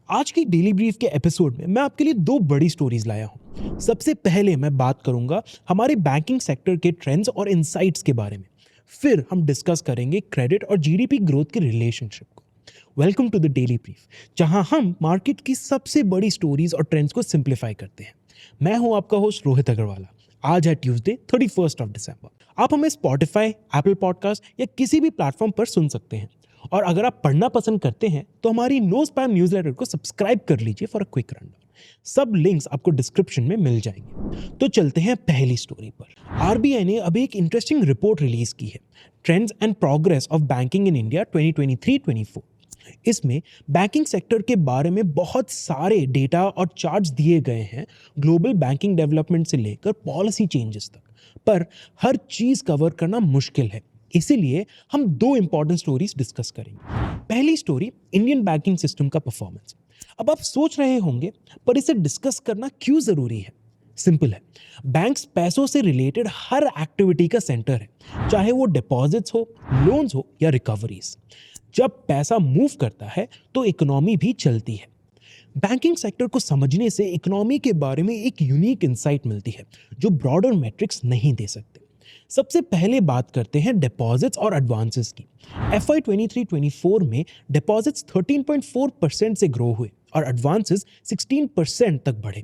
आज की daily brief के एपिसोड में मैं आपके लिए दो बड़ी स्टोरीज लाया हूं। सबसे पहले मैं बात करूंगा हमारे बैंकिंग सेक्टर के ट्रेंड्स और इनसाइट्स के बारे में। फिर हम डिस्कस करेंगे क्रेडिट और जीडीपी ग्रोथ के रिलेशनशिप को। Welcome to the daily brief, जहां हम मार्केट की सबसे बड़ी स्टोरीज और ट्रेंड्स को सिंप्लीफाई करते हैं। मैं हूं आपका होस्ट रोहित अग्रवाला। आज है ट्यूसडे 31 दिसंबर। आप हमें स्पॉटिफाई, एप्पल पॉडकास्ट या किसी भी प्लेटफॉर्म पर सुन सकते हैं। और अगर आप पढ़ना पसंद करते हैं तो हमारी नो स्पैम न्यूज़लेटर को सब्सक्राइब कर लीजिए फॉर अ क्विक रनडाउन। सब लिंक्स आपको डिस्क्रिप्शन में मिल जाएंगे। तो चलते हैं पहली स्टोरी पर। आरबीआई ने अभी एक इंटरेस्टिंग रिपोर्ट रिलीज की है, trends and progress of banking in India 2023-24। इसमें बैंकिंग सेक्टर के बारे में बहुत सारे डेटा और चार्ट्स दिए गए हैं, ग्लोबल बैंकिंग डेवलपमेंट से लेकर पॉलिसी चेंजेस तक। पर हर चीज कवर करना मुश्किल है, इसीलिए हम दो इंपॉर्टेंट स्टोरीज डिस्कस करेंगे। पहली स्टोरी, इंडियन बैंकिंग सिस्टम का परफॉर्मेंस। अब आप सोच रहे होंगे, पर इसे डिस्कस करना क्यों जरूरी है? सिंपल है, बैंक्स पैसों से रिलेटेड हर एक्टिविटी का सेंटर है, चाहे वो डिपॉजिट्स हो, लोन्स हो या रिकवरीज। जब पैसा मूव करता है तो इकोनॉमी भी चलती है। बैंकिंग सेक्टर को समझने से इकोनॉमी के बारे में एक यूनिक इंसाइट मिलती है जो ब्रॉडर मैट्रिक्स नहीं दे सकते। सबसे पहले बात करते हैं डिपॉजिट्स और एडवांसेस की। FY 23-24 में डिपॉजिट्स 13.4% से ग्रो हुए और एडवांसेस 16% तक बढ़े।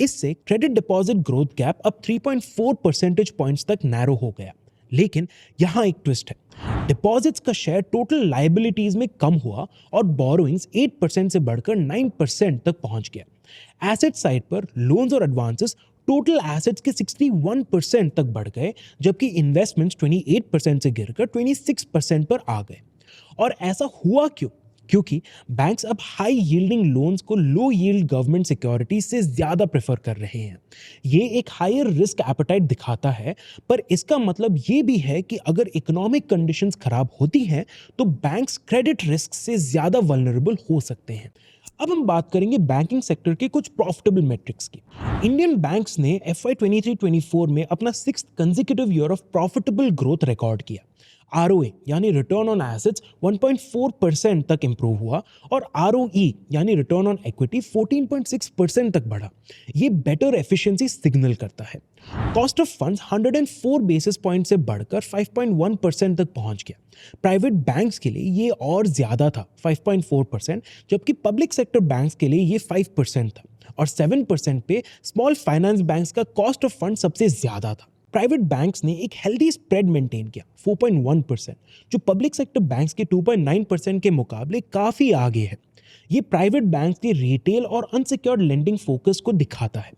इससे क्रेडिट डिपॉजिट ग्रोथ गैप अब 3.4 परसेंटेज पॉइंट्स तक नैरो हो गया। लेकिन यहाँ एक ट्विस्ट है, डिपॉजिट्स का शेयर टोटल लायबिलिटीज में कम हुआ और बोरोइंग्स 8% से बढ़कर 9% तक पहुंच गया। एसेट साइड पर लोन्स और एडवांसेस टोटल एसेट्स के 61% तक बढ़ गए, जबकि इन्वेस्टमेंट्स 28% से गिरकर 26% पर आ गए। और ऐसा हुआ क्यों? क्योंकि बैंक्स अब हाई यील्डिंग लोन्स को लो यील्ड गवर्नमेंट सिक्योरिटीज से ज्यादा प्रेफर कर रहे हैं। ये एक हायर रिस्क एपेटाइट दिखाता है, पर इसका मतलब ये भी है कि अगर इकोनॉमिक कंडीशंस खराब होती हैं तो बैंक्स क्रेडिट रिस्क से ज्यादा वल्नरेबल हो सकते हैं। अब हम बात करेंगे बैंकिंग सेक्टर के कुछ प्रॉफिटेबल मेट्रिक्स की। इंडियन बैंक्स ने FY 23-24 में अपना 6th consecutive year of profitable growth record किया। ROA यानी रिटर्न ऑन एसेट्स 1.4% तक इंप्रूव हुआ और ROE यानी रिटर्न ऑन इक्विटी 14.6% तक बढ़ा। ये बेटर एफिशिएंसी सिग्नल करता है। Cost of funds 104 basis point से बढ़कर 5.1% तक पहुंच गया। प्राइवेट बैंक्स के लिए ये और ज्यादा था, 5.4%, जबकि पब्लिक सेक्टर बैंक्स के लिए ये 5% था और 7% पे स्मॉल फाइनेंस बैंक्स का कॉस्ट ऑफ फंड सबसे ज्यादा था। प्राइवेट बैंक्स ने एक हेल्दी स्प्रेड मेंटेन किया, 4.1%, जो पब्लिक सेक्टर बैंक्स के 2.9% के मुकाबले काफी आगे है। ये प्राइवेट बैंक्स के रिटेल और अनसिक्योर्ड लेंडिंग फोकस को दिखाता है।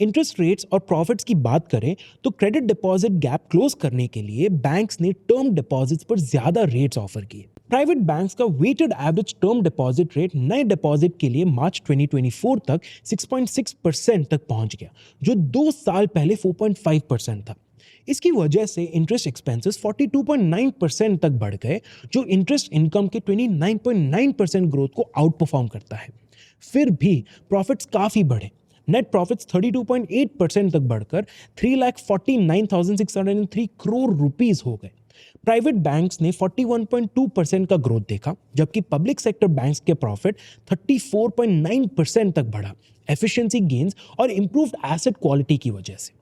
इंटरेस्ट रेट्स और प्रॉफिट्स की बात करें तो क्रेडिट डिपॉजिट गैप क्लोज करने के लिए बैंक्स ने टर्म डिपॉजिट्स पर ज्यादा रेट्स ऑफर किए। प्राइवेट बैंक्स का weighted average term deposit rate नए डिपॉजिट के लिए मार्च 2024 तक 6.6% तक पहुंच गया, जो 2 साल पहले 4.5% था। इसकी वजह से इंटरेस्ट एक्सपेंसेस 42.9% तक बढ़ गए, जो इंटरेस्ट इनकम के 29.9% ग्रोथ को आउट परफॉर्म करता है। फिर भी प्रॉफिट्स काफी बढ़े। नेट प्रॉफिट्स 32.8% तक बढ़कर 3,49,603 करोड़ रुपीस हो गए। प्राइवेट बैंक्स ने 41.2% का ग्रोथ देखा, जबकि पब्लिक सेक्टर बैंक्स के प्रॉफिट 34.9% तक बढ़ा, एफिशिएंसी गेन्स और इंप्रूव्ड एसेट क्वालिटी की वजह से।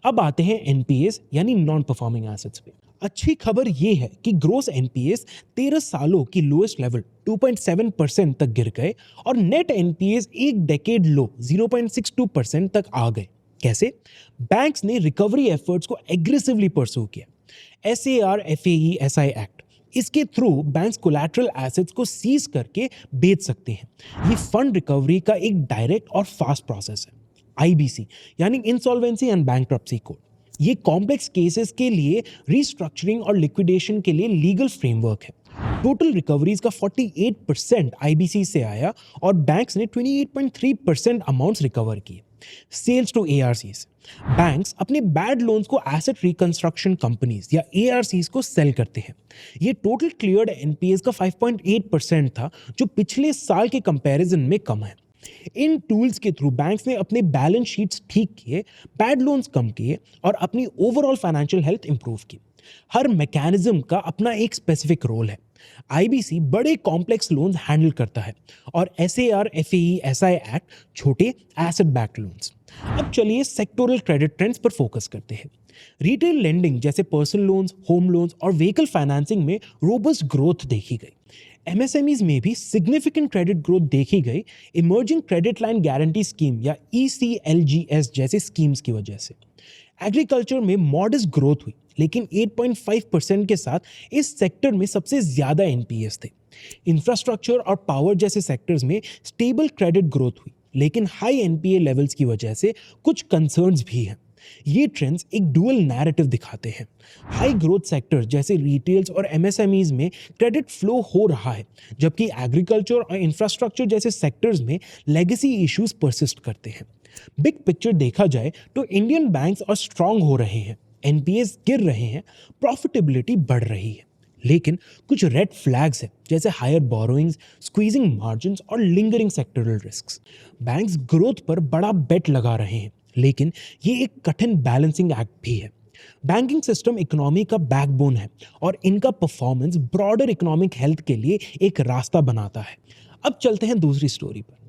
अब आते हैं NPAs यानी नॉन परफॉर्मिंग एसेट्स पे। अच्छी खबर यह है कि ग्रोस NPAs 13 सालों की लोएस्ट लेवल 2.7% तक गिर गए और नेट NPAs एक डेकेड लो 0.62% तक आ गए। कैसे? बैंक्स ने रिकवरी एफर्ट्स को एग्रेसिवली परस्यू किया। SAR-FAE SI एक्ट, इसके थ्रू बैंक्स कोलैटरल एसेट्स को सीज करके बेच सकते हैं। ये फंड रिकवरी का एक डायरेक्ट और फास्ट प्रोसेस है। IBC यानी इंसॉल्वेंसी एंड बैंक्रप्सी कोड, ये कॉम्प्लेक्स केसेस के लिए रीस्ट्रक्चरिंग और लिक्विडेशन के लिए लीगल फ्रेमवर्क है। टोटल रिकवरीज का 48% IBC से आया और बैंक्स ने 28.3% अमाउंट्स रिकवर किए। सेल्स टू ARCs, बैंक्स अपने बैड लोन्स को एसेट रिकंस्ट्रक्शन कंपनीज या ARCs को सेल करते हैं। ये टोटल क्लियर्ड NPAs का 5.8% था, जो पिछले साल के कंपैरिजन में कम है। इन टूल्स के थ्रू बैंक्स ने अपने बैलेंस शीट्स ठीक किए, बैड लोन्स कम किए और अपनी ओवरऑल फाइनेंशियल हेल्थ इंप्रूव की। हर मैकेनिज्म का अपना एक स्पेसिफिक रोल है। आईबीसी बड़े कॉम्प्लेक्स लोन्स हैंडल करता है और एसएआर, एफएई, एसआई एक्ट छोटे एसेट बैक्ड लोन्स। अब चलिए सेक्टोरल क्रेडिट ट्रेंड्स पर फोकस करते हैं। रिटेल लेंडिंग जैसे पर्सनल लोन्स, होम लोन्स और व्हीकल फाइनेंसिंग में रोबस्ट ग्रोथ देखी गई। एमएसएमईज में भी सिग्निफिकेंट क्रेडिट ग्रोथ देखी गई emerging credit line guarantee scheme या ईसीएलजीएस जैसे स्कीम्स की वजह से। एग्रीकल्चर में मॉडेस्ट ग्रोथ हुई, लेकिन 8.5% के साथ इस सेक्टर में सबसे ज्यादा एनपीएस थे। इंफ्रास्ट्रक्चर और पावर जैसे सेक्टर्स में स्टेबल क्रेडिट ग्रोथ हुई, लेकिन हाई एनपीए लेवल्स की वजह से कुछ कंसर्न्स भी हैं। ये ट्रेंड्स एक डुअल नैरेटिव दिखाते हैं। हाई ग्रोथ सेक्टर जैसे रिटेल्स और एमएसएमईज में क्रेडिट फ्लो हो रहा है, जबकि एग्रीकल्चर और इंफ्रास्ट्रक्चर जैसे सेक्टर्स में लेगेसी इश्यूज परसिस्ट करते हैं। बिग पिक्चर देखा जाए तो इंडियन बैंक्स और स्ट्रांग हो रहे हैं, एनपीएस गिर रहे हैं, प्रॉफिटेबिलिटी बढ़ रही है। लेकिन कुछ रेड फ्लैग्स हैं जैसे हायर बोरोइंग्स, स्क्वीजिंग मार्जिन्स और lingering sectoral risks. Banks growth पर बड़ा बेट लगा रहे हैं, लेकिन ये एक कठिन बैलेंसिंग एक्ट भी है। बैंकिंग सिस्टम इकोनॉमी का बैकबोन है और इनका परफॉर्मेंस ब्रॉडर इकोनॉमिक हेल्थ के लिए एक रास्ता बनाता है। अब चलते हैं दूसरी स्टोरी पर।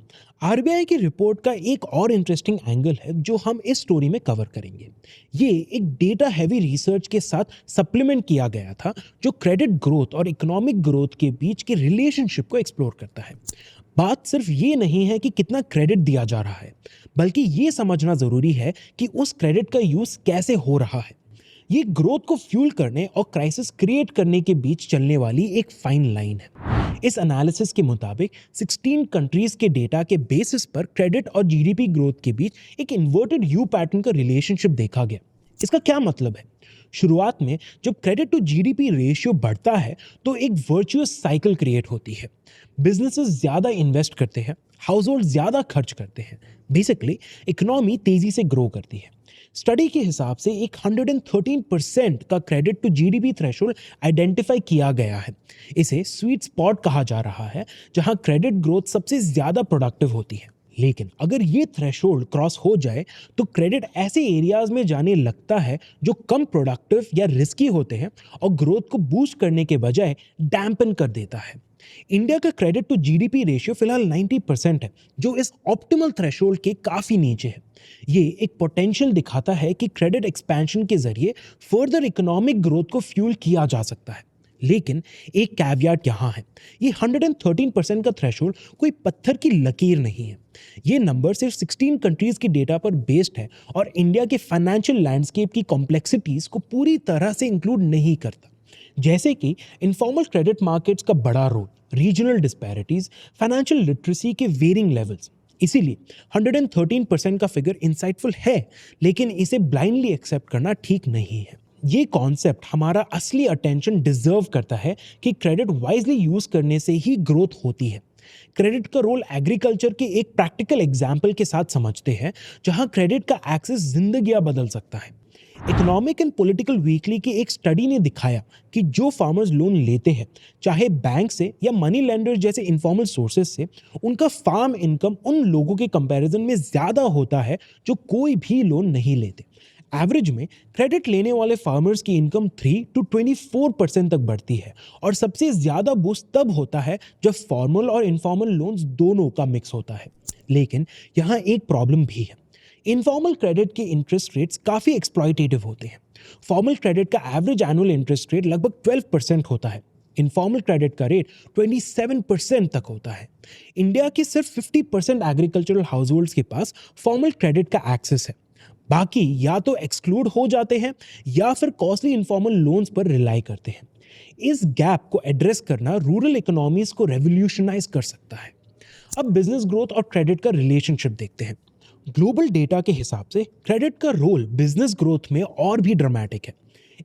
आरबीआई की रिपोर्ट का एक और इंटरेस्टिंग एंगल है जो हम इस स्टोरी में कवर करेंगे। ये एक डेटा हैवी रिसर्च के साथ सप्लीमेंट किया गया था जो क्रेडिट ग्रोथ और इकोनॉमिक ग्रोथ के बीच के रिलेशनशिप को एक्सप्लोर करता है। बात सिर्फ ये नहीं है कि कितना क्रेडिट दिया जा रहा है, बल्कि ये समझना जरूरी है कि उस क्रेडिट का यूज कैसे हो रहा है। ये ग्रोथ को फ्यूल करने और क्राइसिस क्रिएट करने के बीच चलने वाली एक फाइन लाइन है। इस एनालिसिस के मुताबिक 16 कंट्रीज के डेटा के बेसिस पर क्रेडिट और जीडीपी ग्रोथ के बीच एक इन्वर्टेड यू पैटर्न का रिलेशनशिप देखा गया। इसका क्या मतलब है? शुरुआत में जब क्रेडिट टू जीडीपी रेशियो बढ़ता है तो एक वर्चुअस साइकिल क्रिएट होती है। बिजनेसेस ज्यादा इन्वेस्ट करते हैं, हाउस होल्ड ज्यादा खर्च करते हैं, बेसिकली इकोनॉमी तेजी से ग्रो करती है। स्टडी के हिसाब से एक 113% का credit to GDP threshold identify किया गया है। इसे स्वीट स्पॉट कहा जा रहा है, जहां क्रेडिट ग्रोथ सबसे ज्यादा प्रोडक्टिव होती है। लेकिन अगर ये थ्रेशोल्ड क्रॉस हो जाए तो क्रेडिट ऐसे एरियाज में जाने लगता है जो कम प्रोडक्टिव या रिस्की होते हैं और ग्रोथ को बूस्ट करने के बजाय डैम्पन कर देता है। इंडिया का क्रेडिट टू जीडीपी रेशियो फिलहाल 90% है, जो इस ऑप्टिमल थ्रेशोल्ड के काफी नीचे है। ये एक पोटेंशियल दिखाता है कि क्रेडिट एक्सपेंशन के जरिए फर्दर इकोनॉमिक ग्रोथ को फ्यूल किया जा सकता है। लेकिन एक कैवियट यहाँ है, ये 113% का थ्रेशोल्ड कोई पत्थर की लकीर नहीं है। ये नंबर सिर्फ 16 कंट्रीज के डेटा पर बेस्ड है और इंडिया के फाइनेंशियल लैंडस्केप की कॉम्प्लेक्सिटीज को पूरी तरह से इंक्लूड नहीं करता, जैसे कि इनफॉर्मल क्रेडिट मार्केट्स का बड़ा role, regional disparities, financial literacy के वेरिंग लेवल्स। इसीलिए 113% का फिगर इंसाइटफुल है, लेकिन इसे ब्लाइंडली एक्सेप्ट करना ठीक नहीं है। ये कॉन्सेप्ट हमारा असली अटेंशन डिजर्व करता है कि क्रेडिट वाइजली यूज करने से ही ग्रोथ होती है। क्रेडिट का रोल एग्रीकल्चर के एक प्रैक्टिकल एग्जाम्पल के साथ समझते हैं, जहां क्रेडिट का एक्सेस जिंदगियां बदल सकता है। इकोनॉमिक एंड पॉलिटिकल वीकली की एक स्टडी ने दिखाया कि जो फार्मर्स लोन लेते हैं, चाहे बैंक से या मनी लेंडर जैसे इनफॉर्मल सोर्सेज से, उनका फार्म इनकम उन लोगों के कंपैरिजन में ज़्यादा होता है जो कोई भी लोन नहीं लेते। एवरेज में क्रेडिट लेने वाले फार्मर्स की इनकम 3 to 24% तक बढ़ती है और सबसे ज़्यादा बूस्ट तब होता है जब फॉर्मल और इनफॉर्मल लोन्स दोनों का मिक्स होता है। लेकिन यहाँ एक प्रॉब्लम भी है। इनफॉर्मल क्रेडिट के इंटरेस्ट रेट्स काफ़ी एक्सप्लॉयटेटिव होते हैं। फॉर्मल क्रेडिट का एवरेज एनुअल इंटरेस्ट रेट लगभग 12% होता है। इनफॉर्मल क्रेडिट का रेट 27% तक होता है। इंडिया के सिर्फ 50% एग्रीकल्चरल हाउस होल्ड्स के पास फॉर्मल क्रेडिट का एक्सेस है। बाकी या तो एक्सक्लूड हो जाते हैं या फिर कॉस्टली इनफॉर्मल लोन्स पर रिलाई करते हैं। इस गैप को एड्रेस करना रूरल इकोनॉमीज को रेवोल्यूशनाइज कर सकता है। अब बिजनेस ग्रोथ और क्रेडिट का रिलेशनशिप देखते हैं। ग्लोबल डेटा के हिसाब से क्रेडिट का रोल बिजनेस ग्रोथ में और भी ड्रामेटिक है।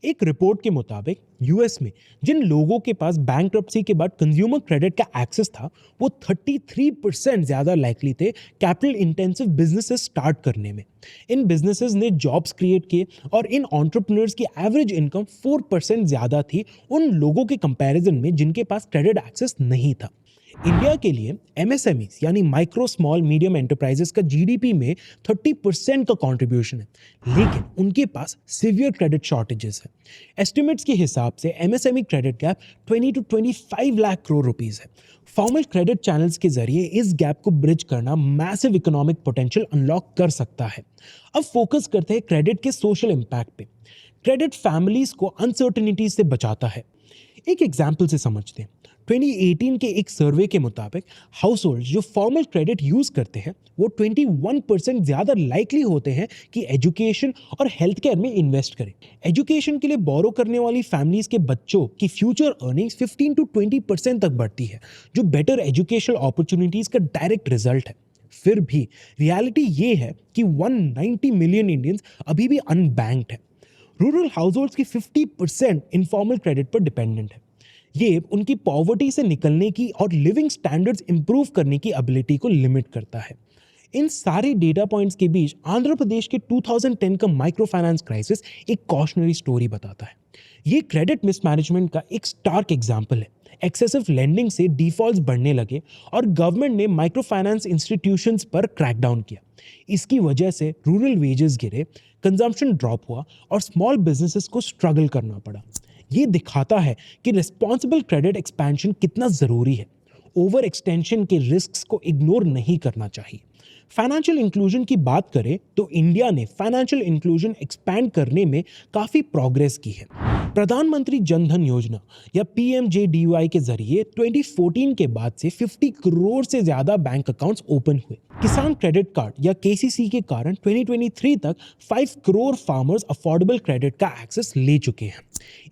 एक रिपोर्ट के मुताबिक यूएस में जिन लोगों के पास बैंक्रप्सी के बाद कंज्यूमर क्रेडिट का एक्सेस था, वो 33% ज्यादा लाइकली थे कैपिटल इंटेंसिव बिजनेसेस स्टार्ट करने में। इन बिजनेसेस ने जॉब्स क्रिएट किए और इन एंटरप्रेन्योर्स की एवरेज इनकम 4% ज्यादा थी उन लोगों के कंपैरिजन में जिनके पास क्रेडिट एक्सेस नहीं था। इंडिया के लिए एमएसएमईज यानी माइक्रो स्मॉल मीडियम एंटरप्राइजेस का जीडीपी में 30% का कंट्रीब्यूशन है, लेकिन उनके पास सीवियर क्रेडिट शॉर्टेजेस है। एस्टिमेट्स के हिसाब से MSME credit gap 20 to 25 lakh crore rupees है। फॉर्मल क्रेडिट चैनल्स के जरिए इस गैप को ब्रिज करना मैसिव इकोनॉमिक पोटेंशियल अनलॉक कर सकता है। अब फोकस करते हैं क्रेडिट के सोशल इम्पैक्ट पे। क्रेडिट फैमिलीज को अनसर्टेनिटी से बचाता है। एक एग्जाम्पल से समझते हैं। 2018 के एक सर्वे के मुताबिक हाउस होल्ड जो फॉर्मल क्रेडिट यूज करते हैं वो 21% ज्यादा लाइकली होते हैं कि एजुकेशन और हेल्थ केयर में इन्वेस्ट करें। एजुकेशन के लिए बोरो करने वाली फैमिलीज के बच्चों की फ्यूचर अर्निंग्स 15 to 20% तक बढ़ती है, जो बेटर एजुकेशनल अपॉर्चुनिटीज का डायरेक्ट रिजल्ट है। फिर भी रियलिटी ये है कि 190 मिलियन इंडियंस अभी भी अनबैंक्ड है। रूरल हाउसहोल्ड्स की 50% इनफॉर्मल क्रेडिट पर डिपेंडेंट है। ये उनकी पॉवर्टी से निकलने की और लिविंग स्टैंडर्ड्स इंप्रूव करने की एबिलिटी को लिमिट करता है। इन सारे डेटा पॉइंट्स के बीच आंध्र प्रदेश के 2010 का माइक्रो फाइनेंस क्राइसिस एक कॉशनरी स्टोरी बताता है। ये क्रेडिट मिसमैनेजमेंट का एक स्टार्क एग्जाम्पल है। एक्सेसिव लेंडिंग से डिफॉल्ट्स बढ़ने लगे और गवर्नमेंट ने माइक्रो फाइनेंस इंस्टीट्यूशंस पर क्रैकडाउन किया। इसकी वजह से रूरल वेजेस गिरे, कंजम्पशन ड्रॉप हुआ और स्मॉल बिजनेसेस को स्ट्रगल करना पड़ा। ये दिखाता है कि रिस्पॉन्सिबल क्रेडिट एक्सपेंशन कितना ज़रूरी है। ओवर एक्सटेंशन के रिस्क्स को इग्नोर नहीं करना चाहिए। फाइनेंशियल इंक्लूजन की बात करें तो इंडिया ने फाइनेंशियल इंक्लूजन एक्सपैंड करने में काफ़ी प्रोग्रेस की है। प्रधानमंत्री जन धन योजना या पीएमजेडीवाई के जरिए 2014 के बाद से 50 करोड़ से ज़्यादा बैंक अकाउंट्स ओपन हुए। किसान क्रेडिट कार्ड या केसीसी के कारण 2023 तक 5 करोड़ फार्मर्स अफोर्डेबल क्रेडिट का एक्सेस ले चुके हैं।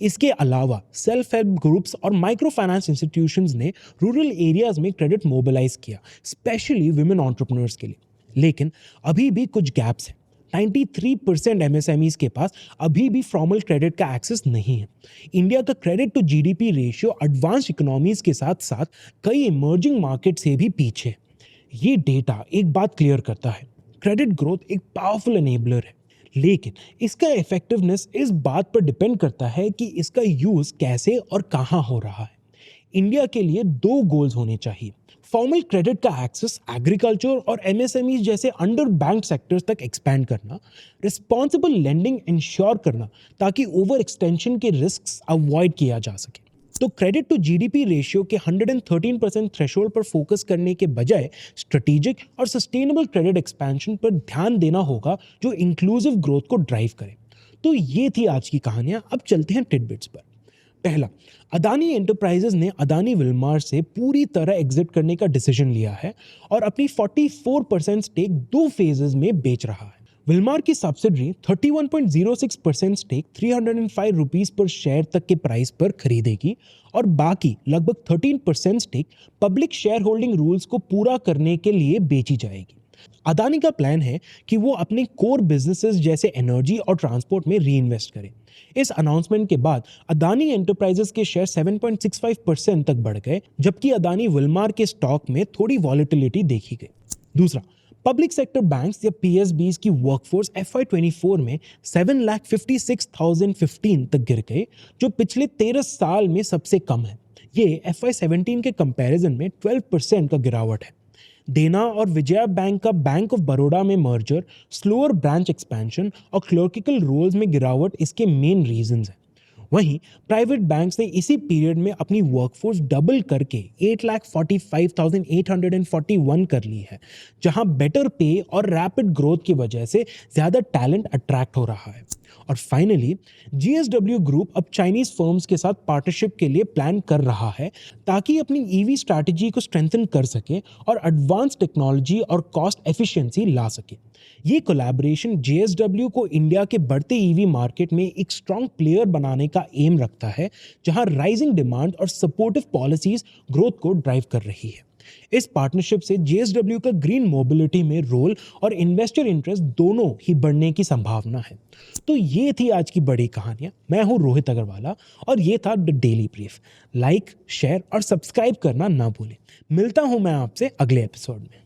इसके अलावा सेल्फ हेल्प ग्रुप्स और माइक्रो फाइनेंस इंस्टीट्यूशंस ने रूरल एरियाज में क्रेडिट मोबिलाइज किया, स्पेशली विमेन एंटरप्रेन्योर्स के लिए। लेकिन अभी भी कुछ गैप्स हैं। 93% एमएसएमईज के पास अभी भी फॉर्मल क्रेडिट का एक्सेस नहीं है। इंडिया का credit to GDP ratio advance economies के साथ साथ कई इमर्जिंग मार्केट से भी पीछे है। ये डेटा एक बात क्लियर करता है, क्रेडिट ग्रोथ एक पावरफुल एनेबलर है, लेकिन इसका इफेक्टिवनेस इस बात पर डिपेंड करता है कि इसका यूज कैसे और कहां हो रहा है। इंडिया के लिए 2 गोल्स होने चाहिए। फॉर्मल क्रेडिट का एक्सेस एग्रीकल्चर और एमएसएमई जैसे अंडर बैंक सेक्टर्स तक एक्सपैंड करना, रिस्पॉन्सिबल लेंडिंग इंश्योर करना ताकि ओवर एक्सटेंशन के रिस्क्स अवॉइड किया जा सके। तो क्रेडिट टू जीडीपी रेशियो के 113% थ्रेशोल्ड पर फोकस करने के बजाय स्ट्रेटेजिक और सस्टेनेबल क्रेडिट एक्सपेंशन पर ध्यान देना होगा जो इंक्लूसिव ग्रोथ को ड्राइव करे। तो ये थी आज की कहानियां। अब चलते हैं टिडबिट्स पर। पहला, अदानी एंटरप्राइजेज ने अदानी विल्मार से पूरी तरह एग्जिट करने का डिसीजन लिया है और अपनी 44% स्टेक 2 फेजेस में बेच रहा है। विल्मार की सब्सिडरी 31.06% स्टेक 305 रुपीस पर शेयर तक के प्राइस पर खरीदेगी और बाकी लगभग 13% stake public share holding rules को पूरा करने के लिए बेची जाएगी। अदानी का प्लान है कि वो अपने कोर बिजनेसेस जैसे एनर्जी और ट्रांसपोर्ट में री इन्वेस्ट करें। इस अनाउंसमेंट के बाद अदानी एंटरप्राइजेस के शेयर 7.65% तक बढ़ गए, जबकि अदानी विल्मार के स्टॉक में थोड़ी वॉलेटिलिटी देखी गई। दूसरा, पब्लिक सेक्टर बैंक्स या पीएसबीज की वर्कफोर्स FY24 में 7,56,015 तक गिर गए, जो पिछले 13 साल में सबसे कम है। ये FY17 के कंपैरिजन में 12% का गिरावट है। देना और विजया बैंक का बैंक ऑफ बड़ौदा में मर्जर, स्लोअर ब्रांच एक्सपेंशन और क्लर्किकल रोल्स में गिरावट इसके मेन रीजंस हैं। वहीं प्राइवेट बैंक्स ने इसी पीरियड में अपनी वर्कफोर्स डबल करके 8,45,841 कर ली है, जहां बेटर पे और रैपिड ग्रोथ की वजह से ज्यादा टैलेंट अट्रैक्ट हो रहा है। और फाइनली, जीएसडब्ल्यू ग्रुप अब चाइनीज फर्म्स के साथ पार्टनरशिप के लिए प्लान कर रहा है ताकि अपनी ईवी स्ट्रैटेजी को स्ट्रेंथन कर सके और एडवांस टेक्नोलॉजी और कॉस्ट एफिशिएंसी ला सके। ये कोलैबोरेशन जीएसडब्ल्यू को इंडिया के बढ़ते ईवी मार्केट में एक स्ट्रॉन्ग प्लेयर बनाने का एम रखता है, जहां राइजिंग डिमांड और सपोर्टिव पॉलिसीज ग्रोथ को ड्राइव कर रही है। इस पार्टनरशिप से जीएसडब्ल्यू का ग्रीन मोबिलिटी में रोल और इन्वेस्टर इंटरेस्ट दोनों ही बढ़ने की संभावना है। तो ये थी आज की बड़ी कहानियां। मैं हूं रोहित अग्रवाला और ये था the daily brief. Like, share और सब्सक्राइब करना ना भूलें। मिलता हूं मैं आपसे अगले एपिसोड में।